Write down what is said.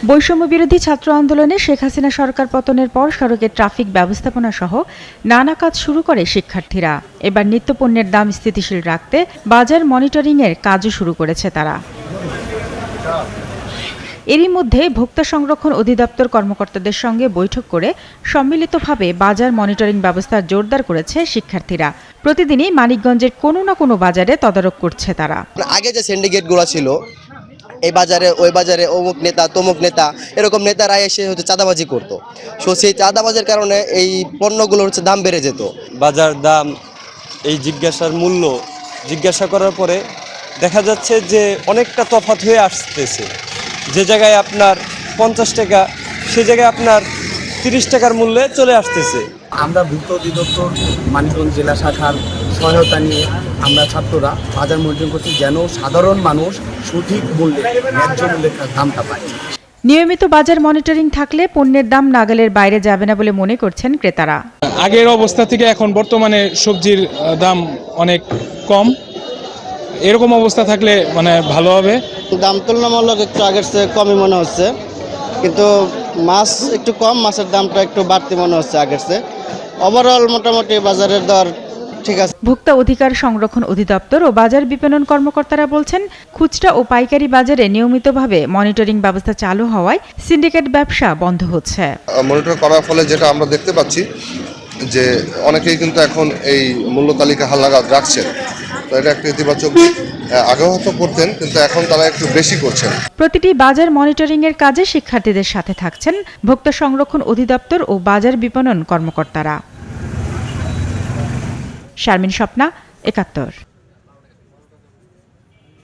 বৈষম্য বিরোধী ছাত্র আন্দোলনে শেখ হাসিনা সরকার পতনের পর সড়কে ট্রাফিক ব্যবস্থাপনা সহ নানা কাজ শুরু করে শিক্ষার্থীরা। এবার নিত্যপণ্যের দাম স্থিতিশীল রাখতে বাজার মনিটরিংয়ের কাজও শুরু করেছে তারা। এরই মধ্যে ভোক্তা সংরক্ষণ অধিদপ্তর কর্মকর্তাদের সঙ্গে বৈঠক করে সম্মিলিতভাবে বাজার মনিটরিং ব্যবস্থা জোরদার করেছে শিক্ষার্থীরা। প্রতিদিনই মানিকগঞ্জের কোনো না কোনো বাজারে তদারক করছে তারা। আগে যে সিন্ডিকেটগুলো ছিল, এই বাজারে ওই বাজারে অমুক নেতা তমুক নেতা এরকম নেতারা এসে হচ্ছে চাঁদাবাজি করতো। সো সেই চাঁদাবাজির কারণে এই পণ্যগুলোর হচ্ছে দাম বেড়ে যেত। বাজার দাম এই জিজ্ঞাসা করার পরে দেখা যাচ্ছে যে অনেকটা তফাৎ হয়ে আসতেছে। যে জায়গায় আপনার 50 টাকা সে জায়গায় আপনার 30 টাকার মূল্যে চলে আসতেছে। আমরা ভোক্তা অধিদপ্তর মানিকগঞ্জ জেলা শাখার সহায়তা নিয়ে আমরা ছাত্ররা বাজার মনিটরিং করছি, যেন সাধারণ মানুষ সঠিক মূল্যে ন্যায্য মূল্যে দামটা পায়। নিয়মিত বাজার মনিটরিং থাকলে পণ্যের দাম নাগালের বাইরে যাবে না বলে মনে করছেন ক্রেতারা। আগের অবস্থা থেকে এখন বর্তমানে সবজির দাম অনেক কম। এরকম অবস্থা থাকলে ভালো হবে। দাম তুলনামূলক একটু আগের চেয়ে কমই মনে হচ্ছে, কিন্তু মাছ একটু কম, মাছের দামটা একটু বাড়তি মনে হচ্ছে আগের চেয়ে। ওভারঅল মোটামুটি বাজারের দর ঠিক আছে। ভোক্তা অধিকার সংরক্ষণ অধিদপ্তর ও বাজার বিপণন কর্মকর্তারা বলছেন, খুচরা ও পাইকারি বাজারে নিয়মিতভাবে মনিটরিং ব্যবস্থা চালু হওয়ায় সিন্ডিকেট ব্যবসা বন্ধ হচ্ছে। মনিটর করার ফলে যেটা আমরা দেখতে পাচ্ছি যে অনেকেই কিন্তু এখন এই মূল্য তালিকা হালনাগাদ রাখছেন। তো এটা একটা ইতিবাচক দিক। আগেও হয়তো করতেন, কিন্তু এখন তারা একটু বেশি করছেন। প্রতিটি বাজার মনিটরিংয়ের কাজে শিক্ষার্থীদের সাথে থাকছেন ভোক্তা সংরক্ষণ অধিদপ্তর ও বাজার বিপণন কর্মকর্তারা। শারমিন স্বপ্না, ৭১।